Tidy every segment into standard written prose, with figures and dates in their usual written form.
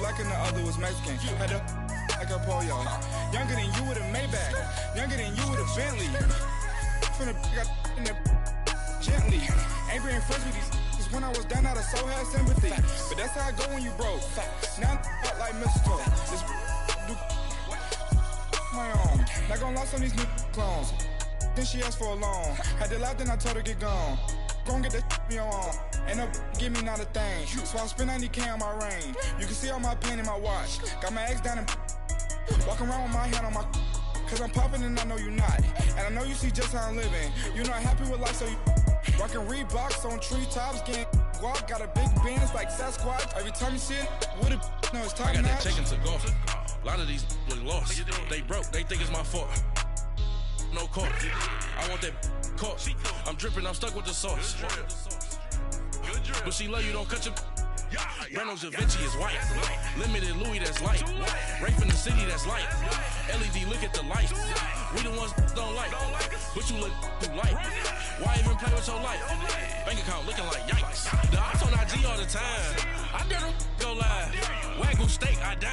black and the other was Mexican. Had a like a polio. Younger than you with a Maybach. Younger than you with a Bentley. From the got in the gently. Ain't been friends with these when I was down out of soul had sympathy. But that's how I go when you broke. Now I'm like mistletoe. This do my own. Not gonna lie, some of these new clones. Then she asked for a loan. Had to laugh, then I told her get gone. Gon' get that me on. Ain't no give me not a thing. So I spend 90K on my range. You can see all my pain in my watch. Got my ex down and walking around with my hand on my. Cause I'm popping and I know you not. And I know you see just how I'm living. You're not happy with life, so you rockin' Reeboks on treetops, getting guap. Got a big Benz like Sasquatch. Every time you see it, with a no, it's top I got notch. that chicken to go. A lot of these look lost. They broke, they think it's my fault. No court. I want that caught. I'm dripping, I'm stuck with the sauce. But she love you, don't cut your. Reynolds Da Vinci is white. Limited Louis, that's light. Rape in the city, that's light. LED, look at the lights. We the ones don't like. But you look too light. Why even play with your life? Bank account looking like yikes. The ops on IG all the time. I dare them go live. Wagyu steak, I dine.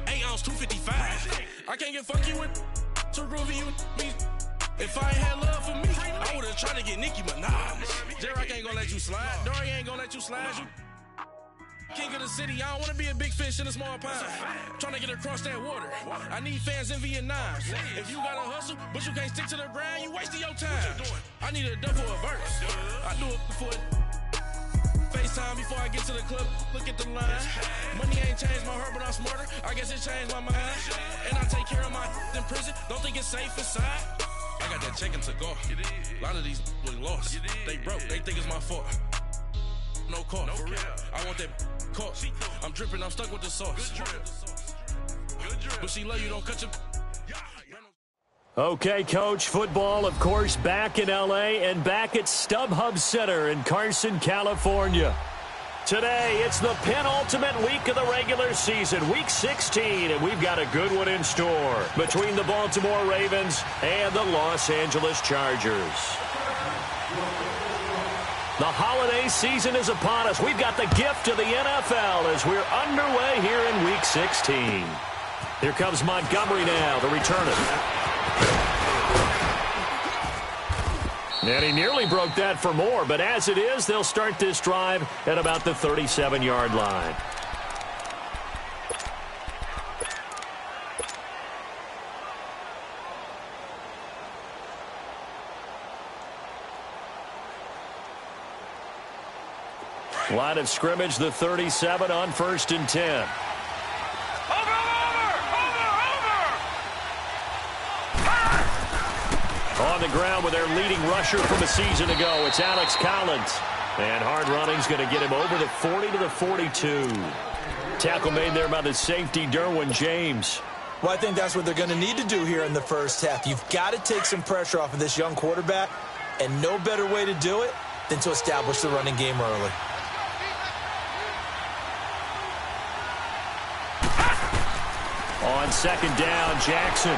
8 ounce, 255. I can't get funky with too groovy you me. If I ain't had love for me, I would've tried to get Nicki Minaj. J-Rock ain't gonna let you slide. Dory ain't gonna let you slide. You king of the city, I don't wanna be a big fish in a small pond. Trying to get across that water. I need fans in Vietnam. If you gotta hustle, but you can't stick to the grind, you wasting your time. I need a dub for a verse. I do it for FaceTime before I get to the club. Look at the line. Money ain't changed my heart, but I'm smarter. I guess it changed my mind. And I take care of my in prison. Don't think it's safe inside. I got that chicken to go. A lot of these look lost. They broke, they think it's my fault. No court, for real. I want that caught. I'm dripping, I'm stuck with the sauce. But she love you, don't cut your. Okay, Coach, football, of course, back in L.A. and back at StubHub Center in Carson, California. Today, it's the penultimate week of the regular season, Week 16, and we've got a good one in store between the Baltimore Ravens and the Los Angeles Chargers. The holiday season is upon us. We've got the gift of the NFL as we're underway here in Week 16. Here comes Montgomery now to return it. And he nearly broke that for more, but as it is, they'll start this drive at about the 37-yard line. Line of scrimmage, the 37 on 1st and 10. On the ground with their leading rusher from a season ago, it's Alex Collins. And hard running's going to get him over the 40 to the 42. Tackle made there by the safety, Derwin James. Well, I think that's what they're going to need to do here in the first half. You've got to take some pressure off of this young quarterback, and no better way to do it than to establish the running game early. On 2nd down, Jackson.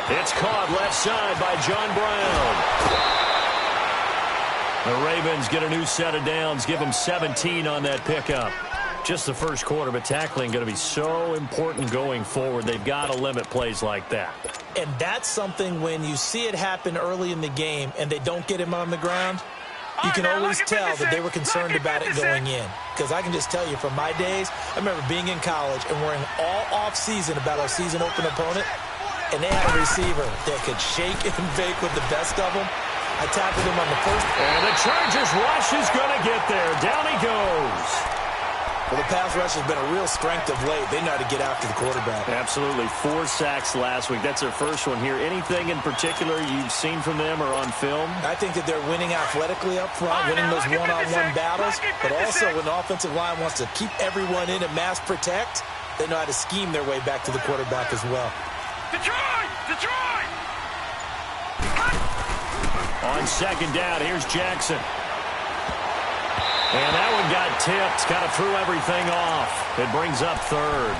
It's caught left side by John Brown. The Ravens get a new set of downs, give them 17 on that pickup. Just the first quarter, but tackling going to be so important going forward. They've got to limit plays like that. And that's something when you see it happen early in the game and they don't get him on the ground, you can always tell that they were concerned about it going in. Because I can just tell you from my days, I remember being in college and worrying all off-season about our season open opponent. And they had a receiver that could shake and bake with the best of them. I tackled him on the first. And the Chargers rush is going to get there. Down he goes. Well, the pass rush has been a real strength of late. They know how to get after the quarterback. Absolutely. 4 sacks last week. That's their first one here. Anything in particular you've seen from them or on film? I think that they're winning athletically up front, winning those one-on-one battles. But also when the offensive line wants to keep everyone in and mass protect, they know how to scheme their way back to the quarterback as well. Detroit! Detroit! On 2nd down, here's Jackson. And that one got tipped, kind of threw everything off. It brings up 3rd.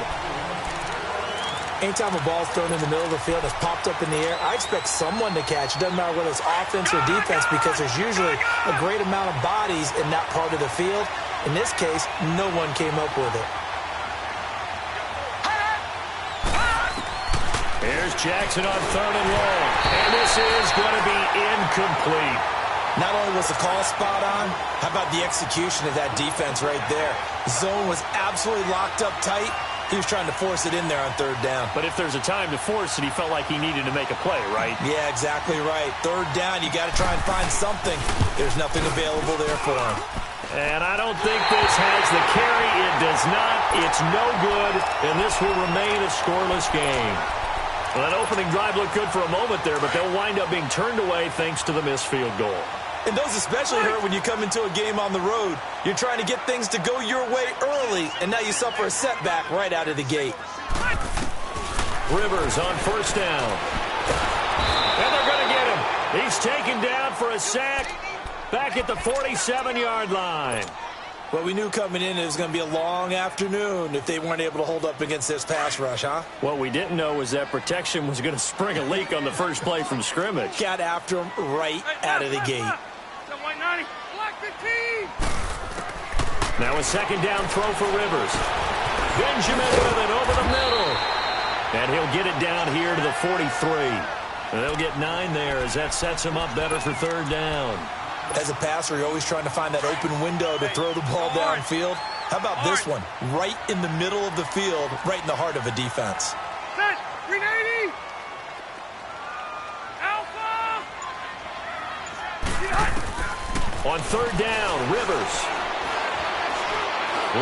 Anytime a ball's thrown in the middle of the field, it's popped up in the air, I expect someone to catch. It doesn't matter whether it's offense or defense because there's usually a great amount of bodies in that part of the field. In this case, no one came up with it. Here's Jackson on 3rd and long. And this is going to be incomplete. Not only was the call spot on, how about the execution of that defense right there? Zone was absolutely locked up tight. He was trying to force it in there on 3rd down. But if there's a time to force it, he felt like he needed to make a play, right? Yeah, exactly right. 3rd down, you got to try and find something. There's nothing available there for him. And I don't think this has the carry. It does not. It's no good. And this will remain a scoreless game. Well, that opening drive looked good for a moment there, but they'll wind up being turned away thanks to the missed field goal. And those especially hurt when you come into a game on the road. You're trying to get things to go your way early, and now you suffer a setback right out of the gate. Rivers on 1st down. And they're going to get him. He's taken down for a sack back at the 47-yard line. Well, we knew coming in it was going to be a long afternoon if they weren't able to hold up against this pass rush, huh? What we didn't know was that protection was going to spring a leak on the first play from scrimmage. Got after him right out of the gate. Now a 2nd down throw for Rivers. Benjamin with it over the middle. And he'll get it down here to the 43. And they'll get 9 there as that sets him up better for 3rd down. As a passer, you're always trying to find that open window to throw the ball downfield. How about this one? Right in the middle of the field, right in the heart of a defense. Set, 380. Alpha. On 3rd down, Rivers.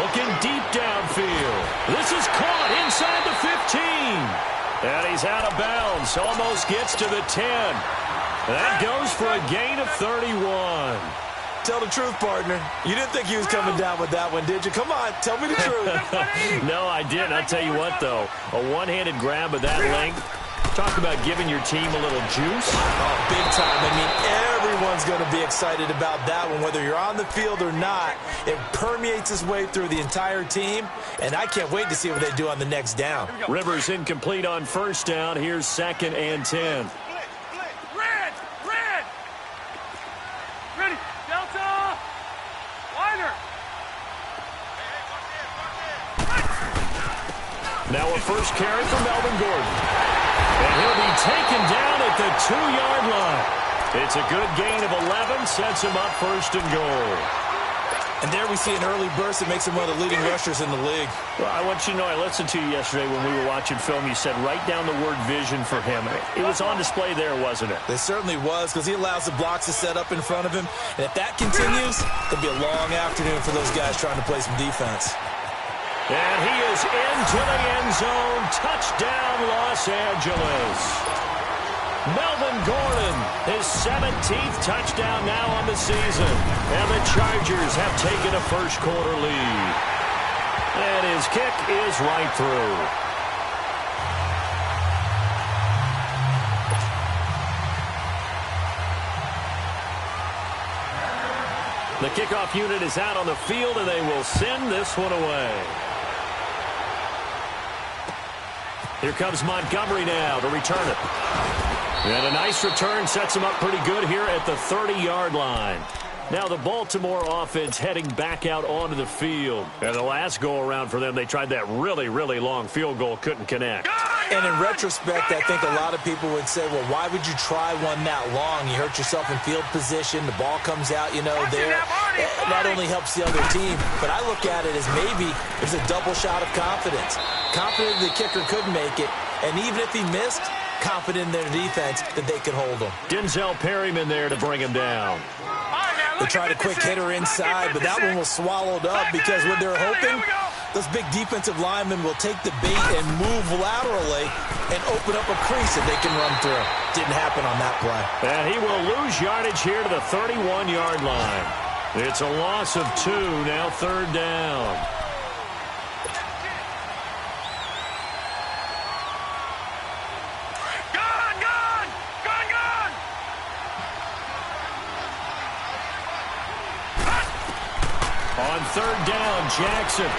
Looking deep downfield. This is caught inside the 15. And he's out of bounds. Almost gets to the 10. That goes for a gain of 31. Tell the truth, partner. You didn't think he was coming down with that one, did you? Come on, tell me the truth. No, I didn't. I'll tell you what, though. A one-handed grab of that length. Talk about giving your team a little juice. Oh, big time. I mean, everyone's going to be excited about that one, whether you're on the field or not. It permeates its way through the entire team, and I can't wait to see what they do on the next down. Rivers incomplete on 1st down. Here's 2nd and 10. Red. Ready. Delta. Wider. Now a first carry for Melvin Gordon. And he'll be taken down at the 2-yard line. It's a good gain of 11, sets him up 1st and goal. And there we see an early burst that makes him one of the leading rushers in the league. Well, I want you to know, I listened to you yesterday when we were watching film. You said write down the word vision for him. It was on display there, wasn't it? It certainly was, because he allows the blocks to set up in front of him. And if that continues, it'll be a long afternoon for those guys trying to play some defense. And he is into the end zone. Touchdown, Los Angeles. Melvin Gordon, his 17th touchdown now on the season. And the Chargers have taken a first-quarter lead. And his kick is right through. The kickoff unit is out on the field, and they will send this one away. Here comes Montgomery now to return it. And a nice return sets him up pretty good here at the 30-yard line. Now the Baltimore offense heading back out onto the field. And the last go-around for them, they tried that really, really long field goal, couldn't connect. And in retrospect, I think a lot of people would say, well, why would you try one that long? You hurt yourself in field position. The ball comes out, you know, there. That only helps the other team. But I look at it as maybe there's a double shot of confidence. Confident the kicker could make it. And even if he missed, confident in their defense that they could hold him. Denzel Perryman there to bring him down. They tried a quick hitter inside, but that one was swallowed up because what they're hoping, those big defensive linemen will take the bait and move laterally and open up a crease that they can run through. Didn't happen on that play. And he will lose yardage here to the 31-yard line. It's a loss of 2, now 3rd down. On 3rd down, Jackson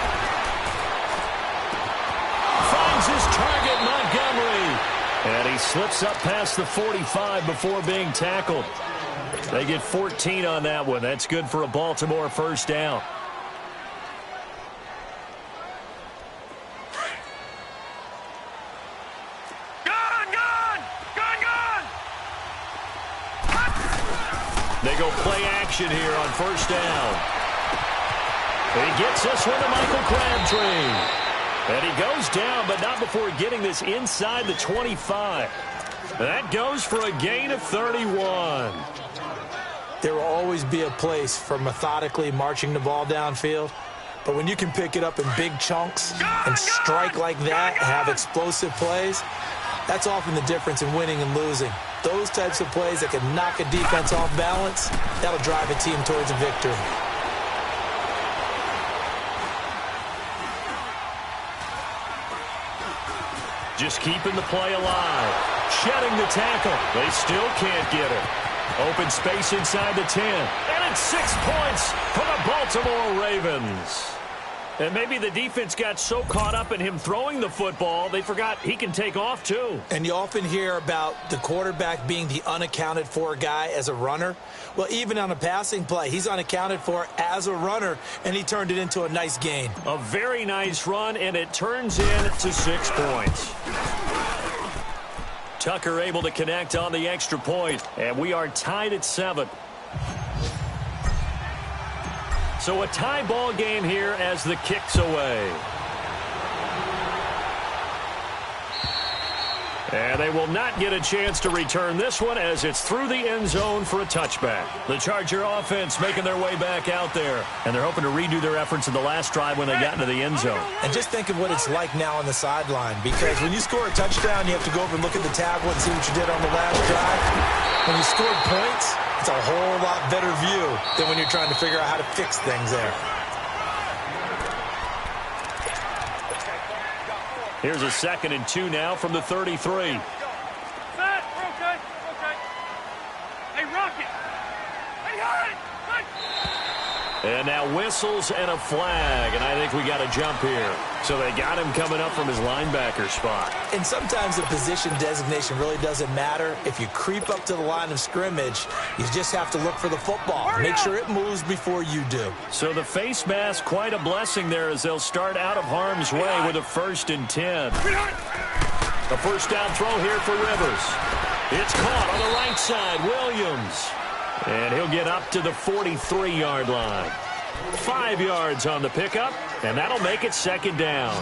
finds his target, Montgomery. And he slips up past the 45 before being tackled. They get 14 on that one. That's good for a Baltimore first down. They go play action here on first down. He gets this one to Michael Crabtree. And he goes down, but not before getting this inside the 25. That goes for a gain of 31. There will always be a place for methodically marching the ball downfield. But when you can pick it up in big chunks and strike like that and have explosive plays, that's often the difference in winning and losing. Those types of plays that can knock a defense off balance, that'll drive a team towards a victory. Just keeping the play alive. Shedding the tackle. They still can't get it. Open space inside the 10. And it's 6 points for the Baltimore Ravens. And maybe the defense got so caught up in him throwing the football, they forgot he can take off too. And you often hear about the quarterback being the unaccounted for guy as a runner. Well, even on a passing play, he's unaccounted for as a runner, and he turned it into a nice gain. A very nice run, and it turns into 6 points. Tucker able to connect on the extra point, and we are tied at 7. So a tie ball game here as the kick's away. And they will not get a chance to return this one as it's through the end zone for a touchback. The Charger offense making their way back out there. And they're hoping to redo their efforts in the last drive when they got into the end zone. And just think of what it's like now on the sideline. Because when you score a touchdown, you have to go over and look at the tablet and see what you did on the last drive. When you scored points, it's a whole lot better view than when you're trying to figure out how to fix things there. Here's a 2nd and 2 now from the 33. Set. We're okay. Okay. Hey, Rocket. Hey, Hunt. And now whistles and a flag, and I think we got a jump here. So they got him coming up from his linebacker spot. And sometimes the position designation really doesn't matter. If you creep up to the line of scrimmage, you just have to look for the football. Make sure it moves before you do. So the face mask, quite a blessing there as they'll start out of harm's way with a 1st and 10. A first down throw here for Rivers. It's caught on the right side, Williams. And he'll get up to the 43-yard line. 5 yards on the pickup, and that'll make it 2nd down.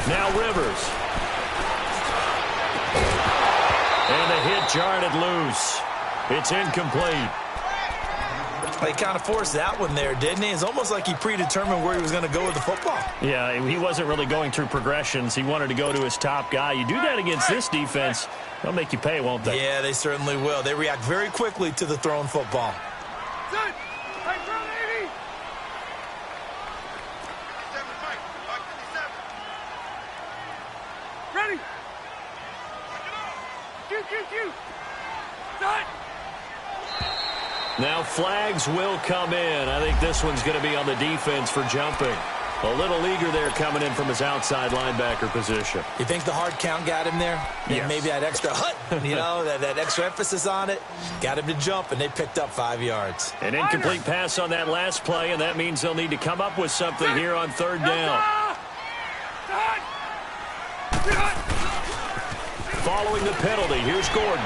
Now Rivers. And the hit jarred it loose. It's incomplete. He kind of forced that one there, didn't he? It's almost like he predetermined where he was going to go with the football. Yeah, he wasn't really going through progressions. He wanted to go to his top guy. You do that against this defense, they'll make you pay, won't they? Yeah, they certainly will. They react very quickly to the thrown football. Ready? Now flags will come in. I think this one's going to be on the defense for jumping. A little eager there coming in from his outside linebacker position. You think the hard count got him there? Yes. Maybe that extra that extra emphasis on it got him to jump, and they picked up 5 yards. An incomplete pass on that last play, and that means they'll need to come up with something here on 3rd down. Following the penalty, here's Gordon.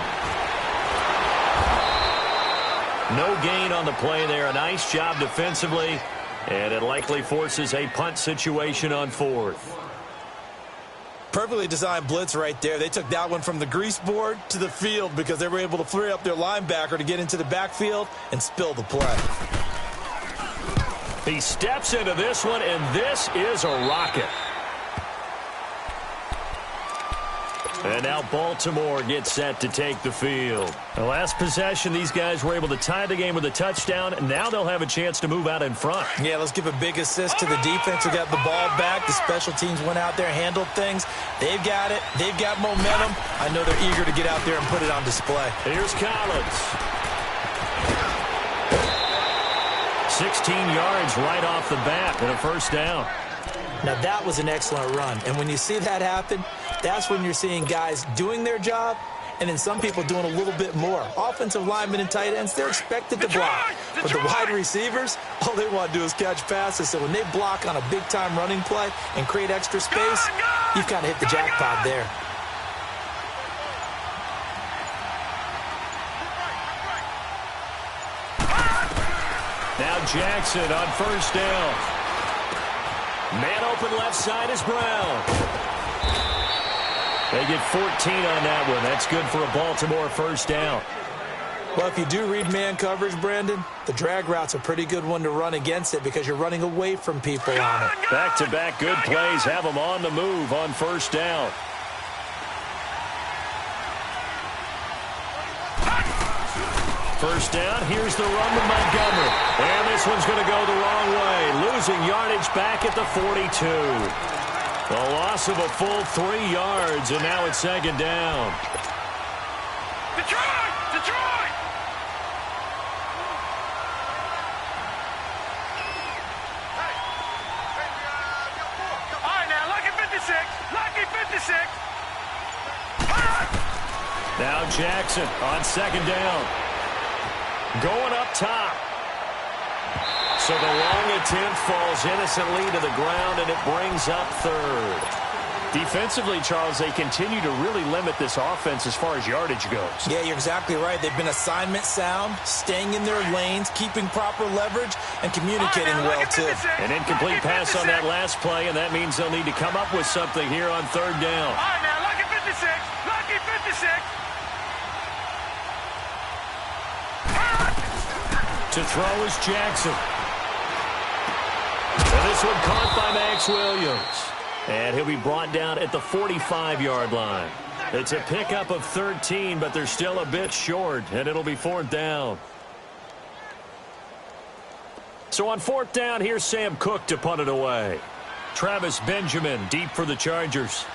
No gain on the play there. A nice job defensively, and it likely forces a punt situation on 4th. Perfectly designed blitz right there. They took that one from the grease board to the field because they were able to free up their linebacker to get into the backfield and spill the play. He steps into this one, and this is a rocket. And now Baltimore gets set to take the field. The last possession, these guys were able to tie the game with a touchdown, and now they'll have a chance to move out in front. Yeah, let's give a big assist to the defense who got the ball back. The special teams went out there, handled things. They've got it. They've got momentum. I know they're eager to get out there and put it on display. Here's Collins. 16 yards right off the bat and a first down. Now, that was an excellent run. And when you see that happen, that's when you're seeing guys doing their job and then some people doing a little bit more. Offensive linemen and tight ends, they're expected to block. But the wide receivers, all they want to do is catch passes. So when they block on a big-time running play and create extra space, you've kind of hit the jackpot there. Now Jackson on first down. Man open left side is Brown. They get 14 on that one. That's good for a Baltimore first down. Well, if you do read man coverage, Brandon, the drag route's a pretty good one to run against it because you're running away from people on it. Back-to-back good plays have them on the move on first down. First down, here's the run to Montgomery. And this one's going to go the wrong way. Losing yardage back at the 42. A loss of a full 3 yards, and now it's second down. Detroit! Detroit! All right, now, lucky 56. Lucky 56. Now Jackson on second down. Going up top. So the long attempt falls innocently to the ground, and it brings up third. Defensively, Charles, they continue to really limit this offense as far as yardage goes. Yeah, you're exactly right. They've been assignment sound, staying in their lanes, keeping proper leverage, and communicating well, too. An incomplete pass on that last play, and that means they'll need to come up with something here on third down. All right, now, lucky 56. Lucky 56. To throw is Jackson. And this one caught by Max Williams. And he'll be brought down at the 45-yard line. It's a pickup of 13, but they're still a bit short, and it'll be fourth down. So on fourth down, here's Sam Cook to punt it away. Travis Benjamin deep for the Chargers.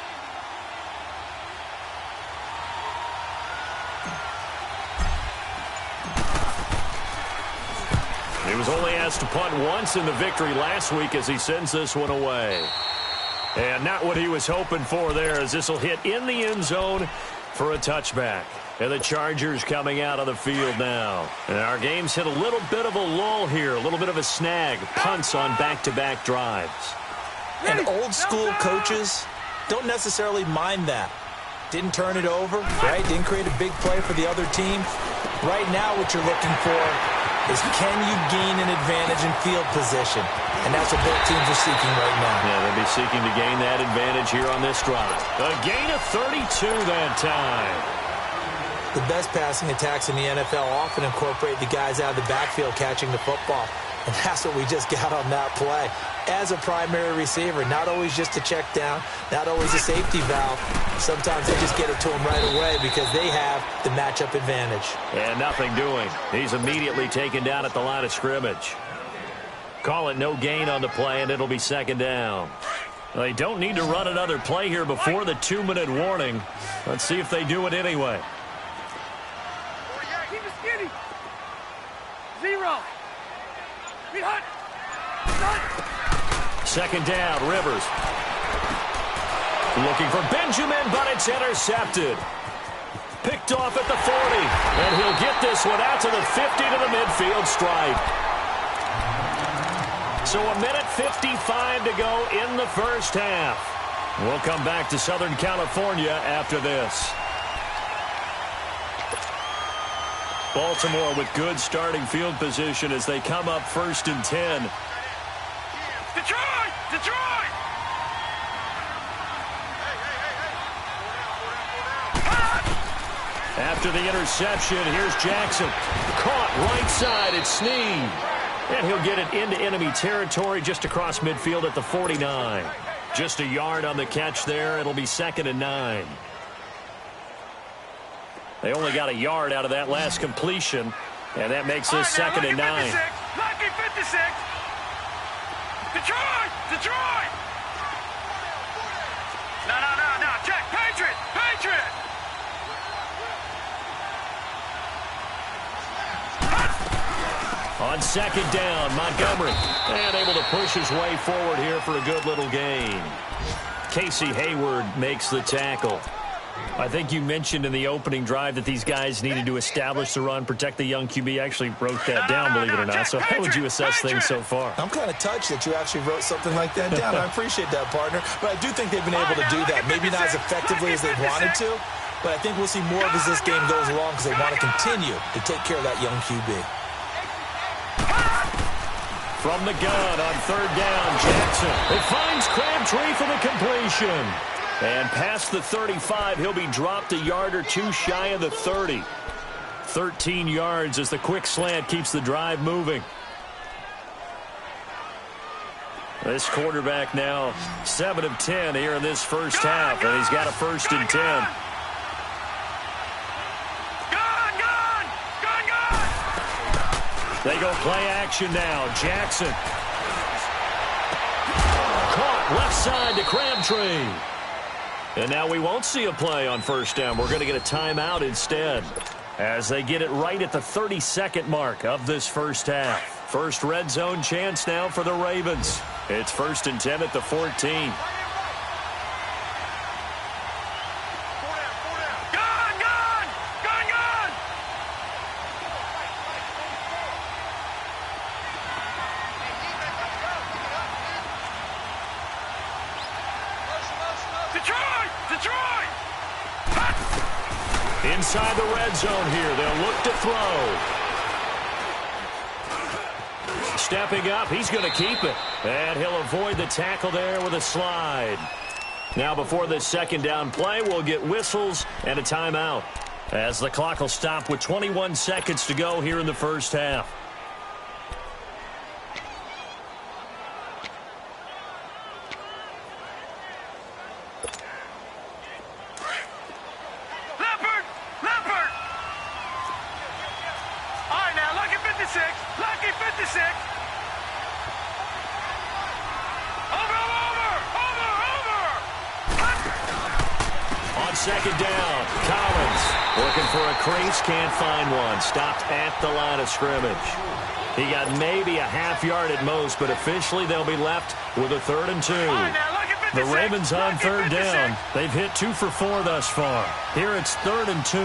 He was only asked to punt once in the victory last week as he sends this one away. And not what he was hoping for there, as this will hit in the end zone for a touchback. And the Chargers coming out on the field now. And our game's hit a little bit of a lull here, a little bit of a snag. Punts on back-to-back drives. And old-school coaches don't necessarily mind that. Didn't turn it over, right? Didn't create a big play for the other team. Right now what you're looking for is, can you gain an advantage in field position? And that's what both teams are seeking right now. Yeah, they'll be seeking to gain that advantage here on this drive. A gain of 32 that time. The best passing attacks in the NFL often incorporate the guys out of the backfield catching the football. And that's what we just got on that play. As a primary receiver, not always just a check down, not always a safety valve. Sometimes they just get it to him right away because they have the matchup advantage. And nothing doing. He's immediately taken down at the line of scrimmage. Call it no gain on the play, and it'll be second down. They don't need to run another play here before the 2-minute warning. Let's see if they do it anyway. Keep it skinny. 0. Be hot. Second down, Rivers. Looking for Benjamin, but it's intercepted. Picked off at the 40, and he'll get this one out to the 50 to the midfield stripe. So a minute 55 to go in the first half. We'll come back to Southern California after this. Baltimore with good starting field position as they come up 1st and 10. Detroit! Detroit! After the interception, here's Jackson. Caught right side, it's Snead. And he'll get it into enemy territory just across midfield at the 49. Just a yard on the catch there. It'll be 2nd and 9. They only got a yard out of that last completion, and that makes this 2nd and 9. Lucky 56! Detroit! Detroit! No. Check. Patriot! Patriot! On second down, Montgomery. And able to push his way forward here for a good little gain. Casey Hayward makes the tackle. I think you mentioned in the opening drive that these guys needed to establish the run, protect the young QB. Actually wrote that down, believe it or not. So how would you assess things so far? I'm kind of touched that you actually wrote something like that down. I appreciate that, partner. But I do think they've been able to do that. Maybe not as effectively as they wanted to, but I think we'll see more of as this game goes along because they want to continue to take care of that young QB. From the gun on third down, Jackson. It finds Crabtree for the completion. And past the 35, he'll be dropped a yard or two shy of the 30. 13 yards as the quick slant keeps the drive moving. This quarterback now 7 of 10 here in this first half, and he's got a 1st and 10. They go play action now. Jackson. Caught left side to Crabtree. And now we won't see a play on first down. We're going to get a timeout instead as they get it right at the 32nd mark of this first half. First red zone chance now for the Ravens. It's 1st and 10 at the 14. Inside the red zone here, they'll look to throw. Stepping up, he's going to keep it. And he'll avoid the tackle there with a slide. Now before this second down play, we'll get whistles and a timeout, as the clock will stop with 21 seconds to go here in the first half. Second down, Collins looking for a crease, can't find one. Stopped at the line of scrimmage. He got maybe a half yard at most, but officially they'll be left with a 3rd and 2. The Ravens on third down. They've hit 2 for 4 thus far. Here it's 3rd and 2.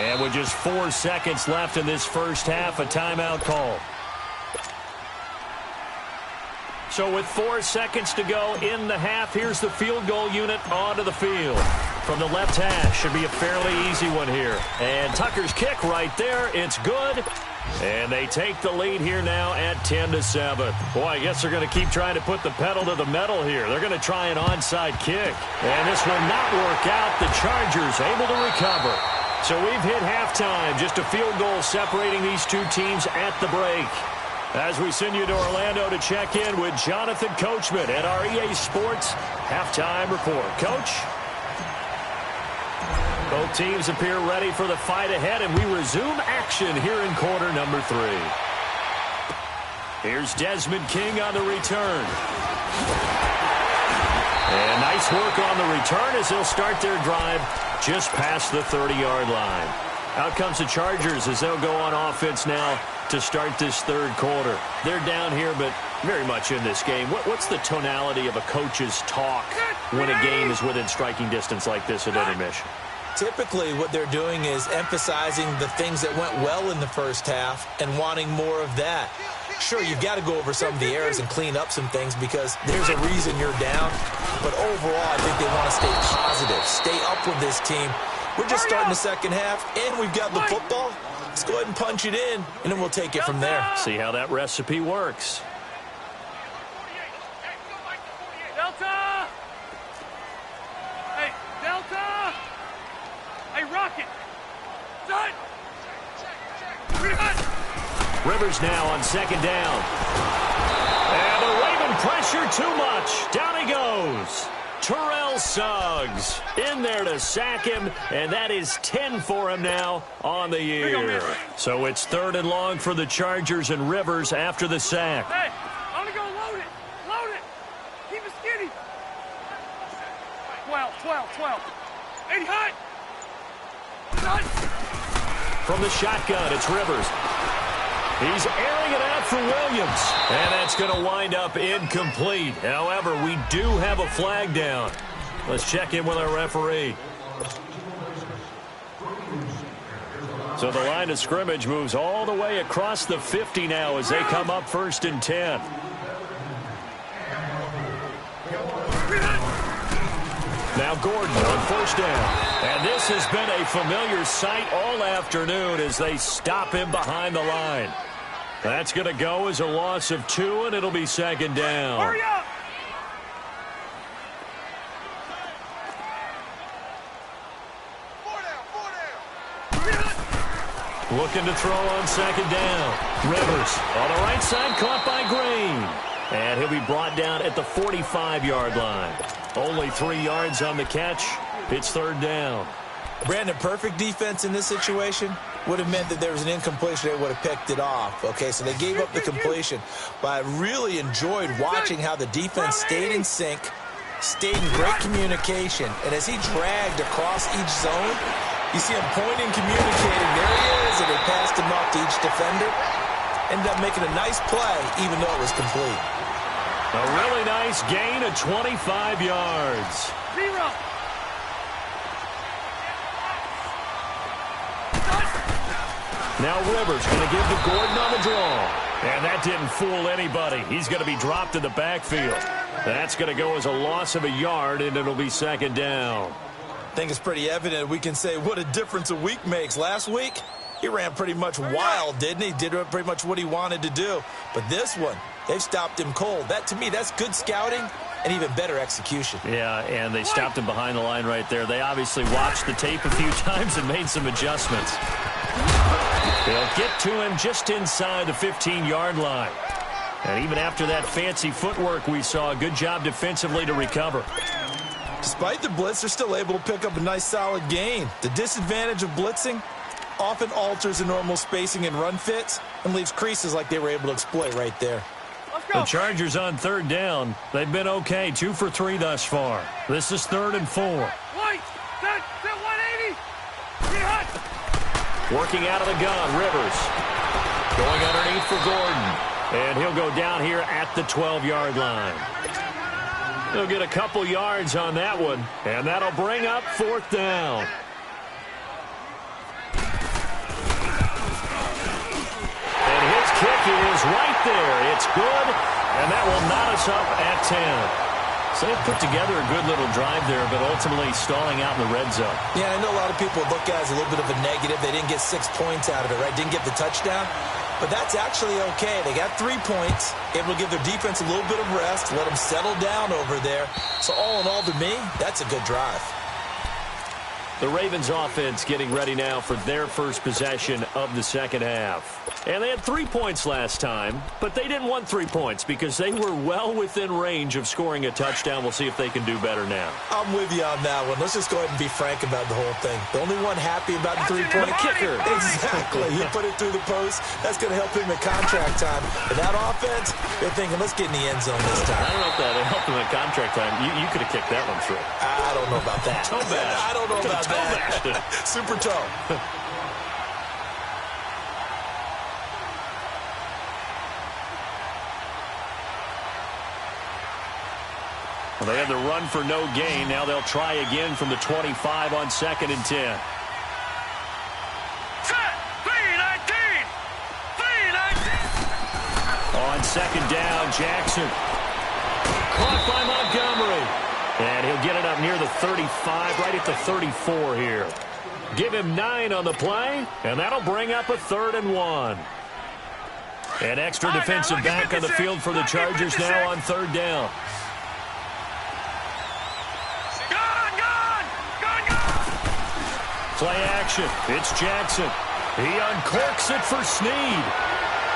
And with just 4 seconds left in this first half, a timeout call. So with 4 seconds to go in the half, here's the field goal unit onto the field. From the left hash, should be a fairly easy one here. And Tucker's kick right there, it's good. And they take the lead here now at 10-7. Boy, I guess they're going to keep trying to put the pedal to the metal here. They're going to try an onside kick. And this will not work out. The Chargers able to recover. So we've hit halftime, just a field goal separating these two teams at the break. As we send you to Orlando to check in with Jonathan Coachman at our EA Sports Halftime Report. Coach? Both teams appear ready for the fight ahead, and we resume action here in quarter number 3. Here's Desmond King on the return. And nice work on the return as they'll start their drive just past the 30-yard line. Out comes the Chargers as they'll go on offense now to start this third quarter. They're down here, but very much in this game. What's the tonality of a coach's talk when a game is within striking distance like this at intermission? Typically, what they're doing is emphasizing the things that went well in the first half and wanting more of that. Sure, you've got to go over some of the errors and clean up some things because there's a reason you're down. But overall, I think they want to stay positive, stay up with this team. We're just starting the second half, and we've got the football. Let's go ahead and punch it in, and then we'll take it from there. See how that recipe works. Delta! Hey, Delta! Hey, Rocket! Done! Rivers now on second down. And the Raven pressure too much. Down he goes. Terrell Suggs in there to sack him, and that is 10 for him now on the year. So it's 3rd and long for the Chargers and Rivers after the sack. Hey, I'm going to go load it. Load it. Keep it skinny. 12. 80 high. Done. From the shotgun, it's Rivers. He's airing it out for Williams. And that's going to wind up incomplete. However, we do have a flag down. Let's check in with our referee. So the line of scrimmage moves all the way across the 50 now as they come up 1st and 10. Now Gordon on 1st down. And this has been a familiar sight all afternoon as they stop him behind the line. That's going to go as a loss of 2, and it'll be 2nd down. Hurry up! Looking to throw on 2nd down. Rivers on the right side, caught by Green. And he'll be brought down at the 45-yard line. Only 3 yards on the catch. It's 3rd down. Brandon, perfect defense in this situation would have meant that there was an incompletion. They would have picked it off. Okay, so they gave up the completion. But I really enjoyed watching how the defense stayed in sync, stayed in great communication. And as he dragged across each zone, you see him pointing, communicating. There he is, and they passed him off to each defender. Ended up making a nice play, even though it was complete. A really nice gain of 25 yards. 0. Now Rivers going to give to Gordon on the draw. And that didn't fool anybody. He's going to be dropped in the backfield. That's going to go as a loss of a yard, and it'll be 2nd down. I think it's pretty evident we can say what a difference a week makes. Last week, he ran pretty much wild, didn't he? Did pretty much what he wanted to do. But this one, they've stopped him cold. That, to me, that's good scouting and even better execution. Yeah, and they stopped him behind the line right there. They obviously watched the tape a few times and made some adjustments. They'll get to him just inside the 15-yard line. And even after that fancy footwork we saw, a good job defensively to recover. Despite the blitz, they're still able to pick up a nice solid gain. The disadvantage of blitzing often alters the normal spacing and run fits and leaves creases like they were able to exploit right there. The Chargers on 3rd down. They've been okay, 2 for 3 thus far. This is 3rd and 4. White, set 180. Be hot. Working out of the gun, Rivers. Going underneath for Gordon. And he'll go down here at the 12-yard line. He'll get a couple yards on that one, and that'll bring up 4th down. And his kick is right there. It's good, and that will knot us up at 10. So they've put together a good little drive there, but ultimately stalling out in the red zone. Yeah, I know a lot of people look at it as a little bit of a negative. They didn't get 6 points out of it, right? Didn't get the touchdown. But that's actually okay. They got 3 points, able to give their defense a little bit of rest, let them settle down over there. So all in all, to me, that's a good drive. The Ravens offense getting ready now for their first possession of the 2nd half. And they had 3 points last time, but they didn't want 3 points because they were well within range of scoring a touchdown. We'll see if they can do better now. I'm with you on that one. Let's just go ahead and be frank about the whole thing. The only one happy about the 3-point kicker. Exactly. He put it through the post. That's going to help him at contract time. But that offense, they're thinking, let's get in the end zone this time. I don't know if that helped him at contract time. You could have kicked that one through. I don't know about that. Toe bash. I don't know about that. Super toe. Well, they had the run for no gain. Now they'll try again from the 25 on 2nd and 10. Set 319. 319. On 2nd down, Jackson. Caught by Montgomery. And he'll get it up near the 35, right at the 34 here. Give him 9 on the play, and that'll bring up a 3rd and 1. An extra defensive back on the field for the Chargers now on 3rd down. Play action. It's Jackson. He uncorks it for Snead.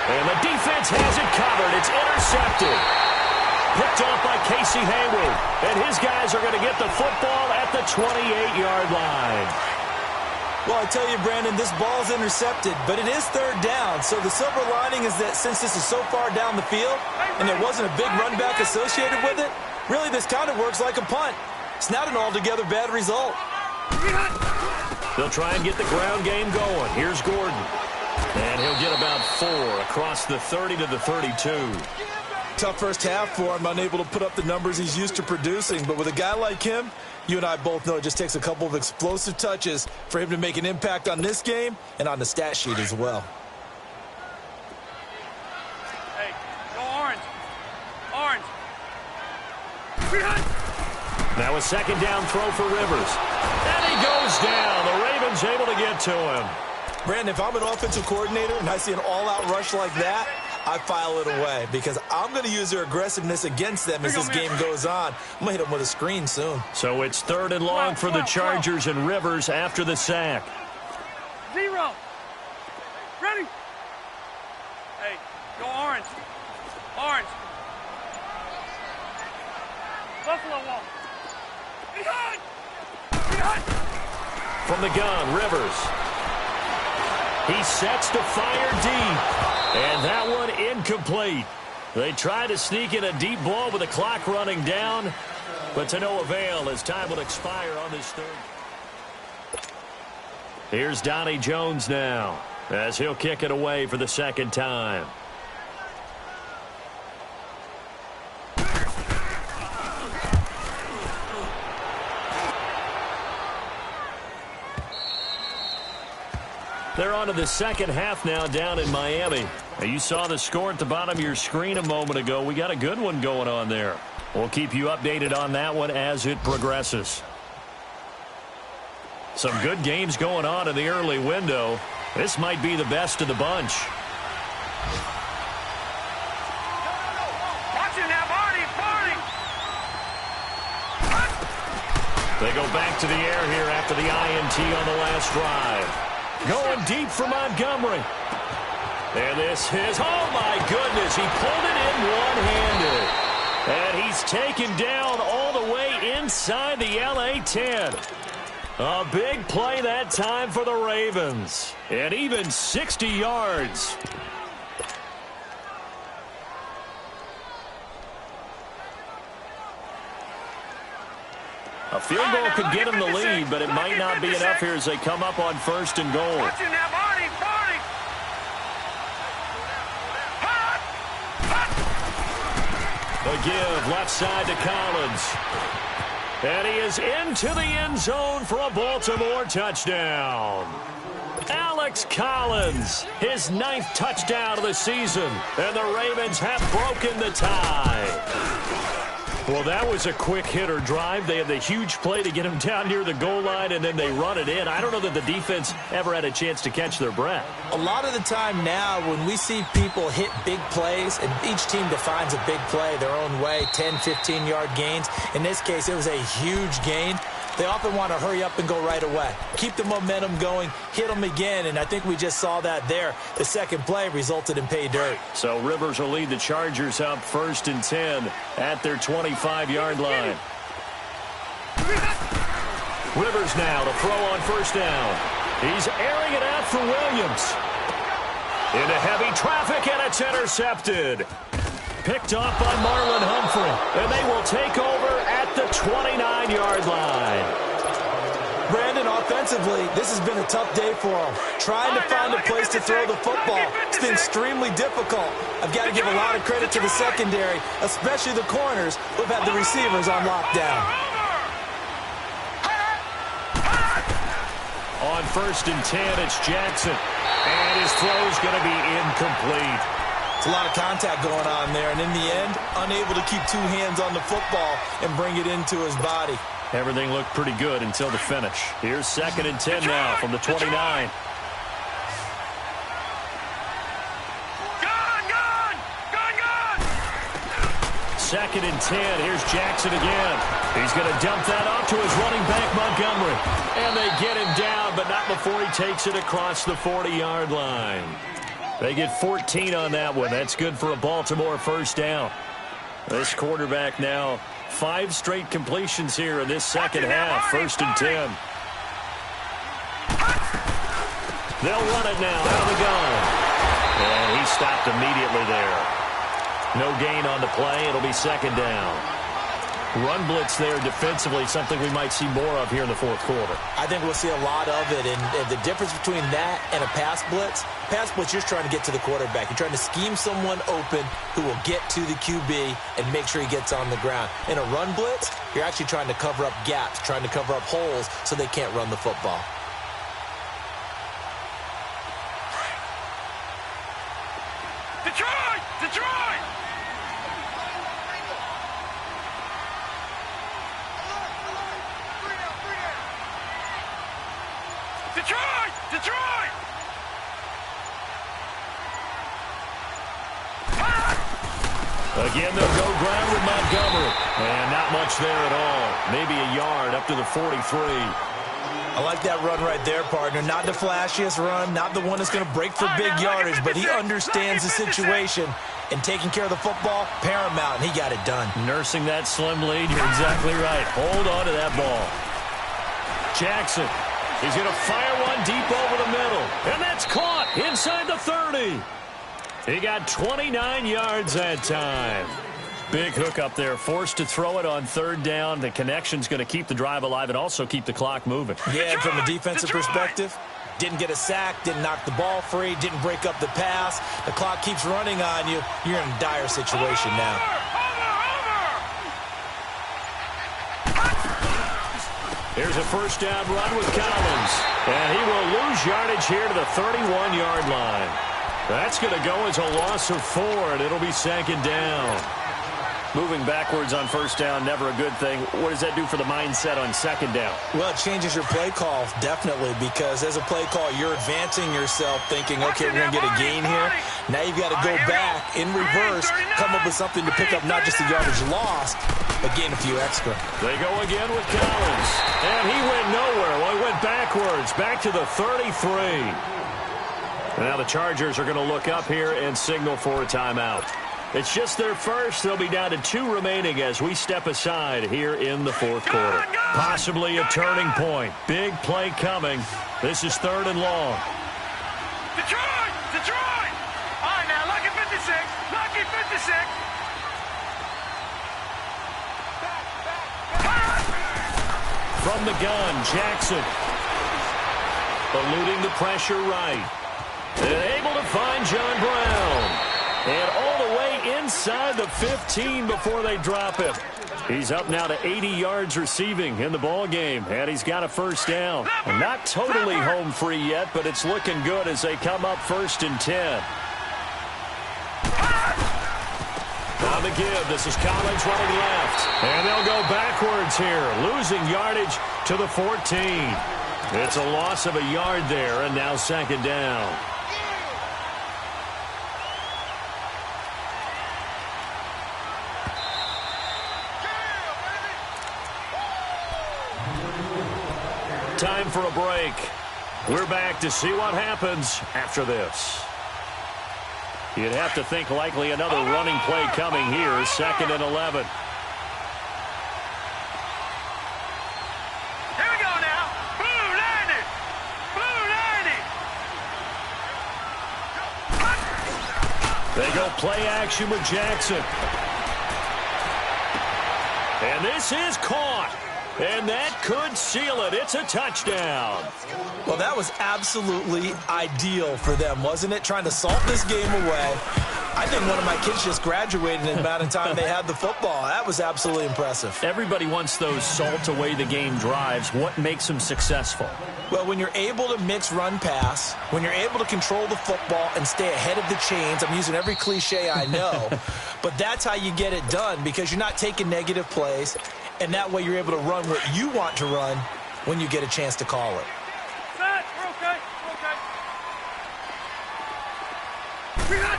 And the defense has it covered. It's intercepted. Picked off by Casey Hayward. And his guys are going to get the football at the 28-yard line. Well, I tell you, Brandon, this ball's intercepted, but it is 3rd down. So the silver lining is that since this is so far down the field and there wasn't a big run back associated with it, really this kind of works like a punt. It's not an altogether bad result. They'll try and get the ground game going. Here's Gordon. And he'll get about 4 across the 30 to the 32. Tough first half for him, unable to put up the numbers he's used to producing. But with a guy like him, You and I both know it just takes a couple of explosive touches for him to make an impact on this game and on the stat sheet as well. Hey, go orange. Orange. Now a second down throw for Rivers. And he goes down. The Ravens able to get to him. Brandon, if I'm an offensive coordinator and I see an all-out rush like that, I file it away because I'm going to use their aggressiveness against them as this game goes on. I'm going to hit them with a screen soon. So it's 3rd and long for the Chargers and Rivers after the sack. 0. Ready? Hey, go orange. Orange. Buffalo wall. Behind! Behind! From the gun, Rivers. He sets to fire deep. And that one incomplete. They try to sneak in a deep ball with the clock running down, but to no avail as time will expire on this third. Here's Donnie Jones now as he'll kick it away for the second time. They're on to the second half now down in Miami. You saw the score at the bottom of your screen a moment ago. We got a good one going on there. We'll keep you updated on that one as it progresses. Some good games going on in the early window. This might be the best of the bunch. Watching that body, party. They go back to the air here after the INT on the last drive. Going deep for Montgomery. And this is, oh my goodness, he pulled it in one-handed. And he's taken down all the way inside the LA 10. A big play that time for the Ravens. And even 60 yards. A field goal could get him the lead, but it might not be enough here as they come up on 1st and goal. Watching that body, party. The give left side to Collins. And he is into the end zone for a Baltimore touchdown. Alex Collins, his 9th touchdown of the season. And the Ravens have broken the tie. Well, that was a quick hitter drive. They had the huge play to get him down near the goal line, and then they run it in. I don't know that the defense ever had a chance to catch their breath. A lot of the time now when we see people hit big plays, and each team defines a big play their own way, 10, 15-yard gains. In this case, it was a huge gain. They often want to hurry up and go right away. Keep the momentum going, hit them again, and I think we just saw that there. The second play resulted in pay dirt. So Rivers will lead the Chargers up 1st and 10 at their 25-yard line. Rivers now to throw on 1st down. He's airing it out for Williams. Into heavy traffic, and it's intercepted. Picked off by Marlon Humphrey, and they will take over at the 29-yard line. Brandon, offensively, this has been a tough day for him. Trying to find a place to throw the football. It's been extremely difficult. I've got to give a lot of credit to the secondary, especially the corners who've had the receivers on lockdown. On 1st and 10, it's Jackson. And his throw's going to be incomplete. It's a lot of contact going on there, and in the end, unable to keep 2 hands on the football and bring it into his body. Everything looked pretty good until the finish. Here's 2nd and 10 now from the 29. Gone, gone, gone, gone. 2nd and 10. Here's Jackson again. He's going to dump that off to his running back, Montgomery. And they get him down, but not before he takes it across the 40-yard line. They get 14 on that one. That's good for a Baltimore 1st down. This quarterback now 5 straight completions here in this second half. 1st and 10. They'll run it now out of the gun. And he stopped immediately there. No gain on the play. It'll be 2nd down. Run blitz there defensively, something we might see more of here in the fourth quarter. I think we'll see a lot of it, and the difference between that and a pass blitz, you're just trying to get to the quarterback. You're trying to scheme someone open who will get to the QB and make sure he gets on the ground. In a run blitz, you're actually trying to cover up gaps, trying to cover up holes so they can't run the football. Detroit! Detroit! Detroit! Detroit! Again, they'll go ground with Montgomery. And not much there at all. Maybe a yard up to the 43. I like that run right there, partner. Not the flashiest run, not the one that's going to break for big yardage, but he understands the situation. And taking care of the football, paramount, and he got it done. Nursing that slim lead, you're exactly right. Hold on to that ball. Jackson. He's going to fire one deep over the middle. And that's caught inside the 30. He got 29 yards that time. Big hook up there. Forced to throw it on third down. The connection's going to keep the drive alive and also keep the clock moving. Yeah, and from a defensive perspective, didn't get a sack, didn't knock the ball free, didn't break up the pass. The clock keeps running on you. You're in a dire situation now. Here's a first down run with Collins. And he will lose yardage here to the 31-yard line. That's going to go as a loss of 4, and it'll be second down. Moving backwards on first down, never a good thing. What does that do for the mindset on second down? Well, it changes your play call, definitely, because as a play call, you're advancing yourself thinking, okay, we're going to get a gain here. Now you've got to go back in reverse, come up with something to pick up not just the yardage lost, but gain a few extra. They go again with Collins. And he went nowhere. Well, he went backwards, back to the 33. Now the Chargers are going to look up here and signal for a timeout. It's just their first. They'll be down to 2 remaining as we step aside here in the fourth quarter. Possibly a turning point. Big play coming. This is 3rd and long. Detroit! Detroit! All right, now, lucky 56. Lucky 56. From the gun, Jackson. Eluding the pressure right. And able to find John Brown. And all the way inside the 15 before they drop him. He's up now to 80 yards receiving in the ball game, and he's got a first down. And not totally home free yet, but it's looking good as they come up 1st and 10. On the give, this is Collins running left. And they'll go backwards here, losing yardage to the 14. It's a loss of a yard there, and now second down. Time for a break. We're back to see what happens after this. You'd have to think likely another running play coming here. 2nd and 11. Here we go now. Blue 90. Blue 90. They go play action with Jackson. And this is caught. And that could seal it. It's a touchdown. Well, that was absolutely ideal for them, wasn't it? Trying to salt this game away. I think one of my kids just graduated in the amount of time they had the football. That was absolutely impressive. Everybody wants those salt away the game drives. What makes them successful? Well, when you're able to mix run pass, when you're able to control the football and stay ahead of the chains, I'm using every cliche I know, but that's how you get it done because you're not taking negative plays. And that way you're able to run what you want to run when you get a chance to call it. Set. We're okay. We're okay.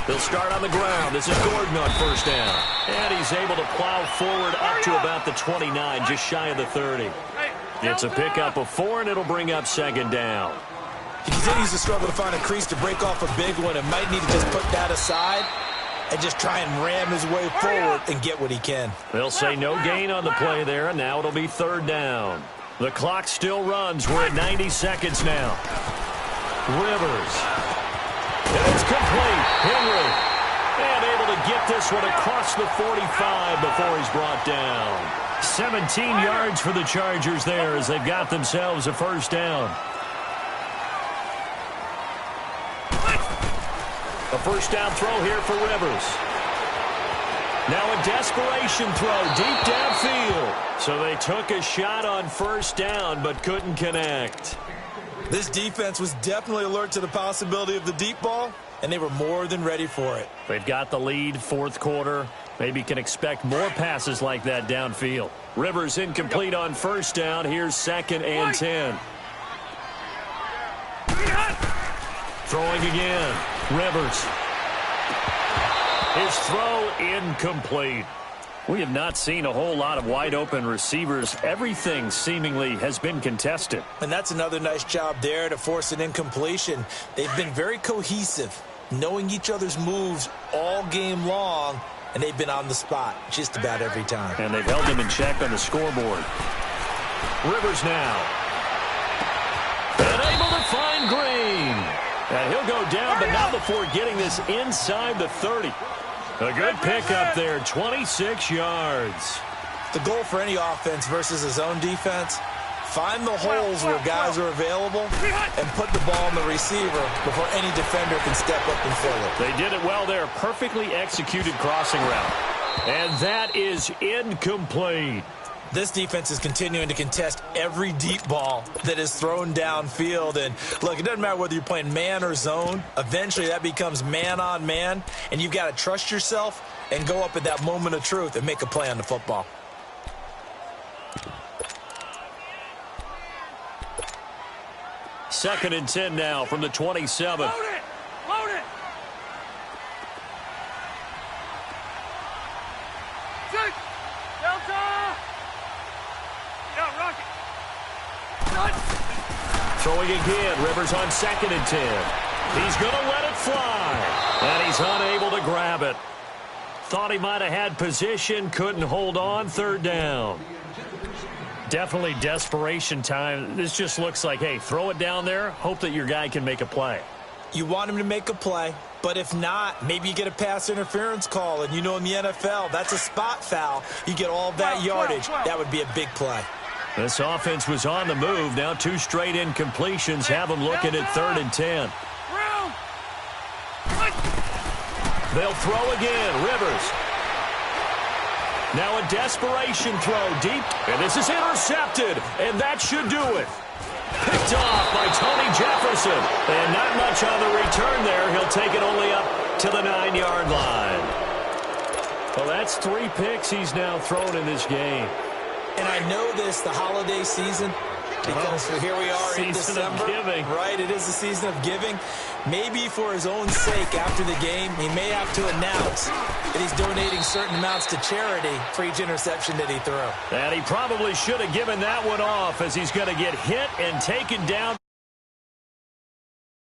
They'll start on the ground. This is Gordon on first down. And he's able to plow forward up to about the 29, just shy of the 30. It's a pickup of 4, and it'll bring up second down. He continues to struggle to find a crease to break off a big one and might need to just put that aside and just try and ram his way forward and get what he can. They'll say no gain on the play there, and now it'll be third down. The clock still runs. We're at 90 seconds now. Rivers. And it's complete. Henry. And able to get this one across the 45 before he's brought down. 17 yards for the Chargers there as they've got themselves a first down. A first down throw here for Rivers. Now a desperation throw deep downfield. So they took a shot on first down but couldn't connect. This defense was definitely alert to the possibility of the deep ball, and they were more than ready for it. They've got the lead, fourth quarter. Maybe can expect more passes like that downfield. Rivers incomplete on first down. Here's 2nd and 10. Throwing again. Rivers. His throw incomplete. We have not seen a whole lot of wide-open receivers. Everything seemingly has been contested. And that's another nice job there to force an incompletion. They've been very cohesive, knowing each other's moves all game long, and they've been on the spot just about every time. And they've held him in check on the scoreboard. Rivers now. And able to find Green. And he'll go down, but not before getting this inside the 30. A good pickup there, 26 yards. The goal for any offense versus a zone defense, find the holes where guys are available and put the ball on the receiver before any defender can step up and fill it. They did it well there. Perfectly executed crossing route. And that is incomplete. This defense is continuing to contest every deep ball that is thrown downfield. And, look, it doesn't matter whether you're playing man or zone. Eventually, that becomes man-on-man, and you've got to trust yourself and go up at that moment of truth and make a play on the football. Second and 10 now from the 27. Load it! Load it! Six! Delta! Yeah, rocket! Throwing again. Rivers on 2nd and 10. He's going to let it fly. And he's unable to grab it. Thought he might have had position. Couldn't hold on. Third down. Definitely desperation time. This just looks like, hey, throw it down there. Hope that your guy can make a play. You want him to make a play, but if not, maybe you get a pass interference call. And you know in the NFL, that's a spot foul. You get all that yardage. That would be a big play. This offense was on the move. Now 2 straight incompletions have them looking at 3rd and 10. They'll throw again. Rivers. Now a desperation throw deep. And this is intercepted. And that should do it. Picked off by Tony Jefferson. And not much on the return there. He'll take it only up to the 9-yard line. Well, that's 3 picks he's now thrown in this game. And I know this, the holiday season, because here we are in December. Giving. Right, it is the season of giving. Maybe for his own sake after the game, he may have to announce that he's donating certain amounts to charity for each interception that he threw. And he probably should have given that one off as he's going to get hit and taken down.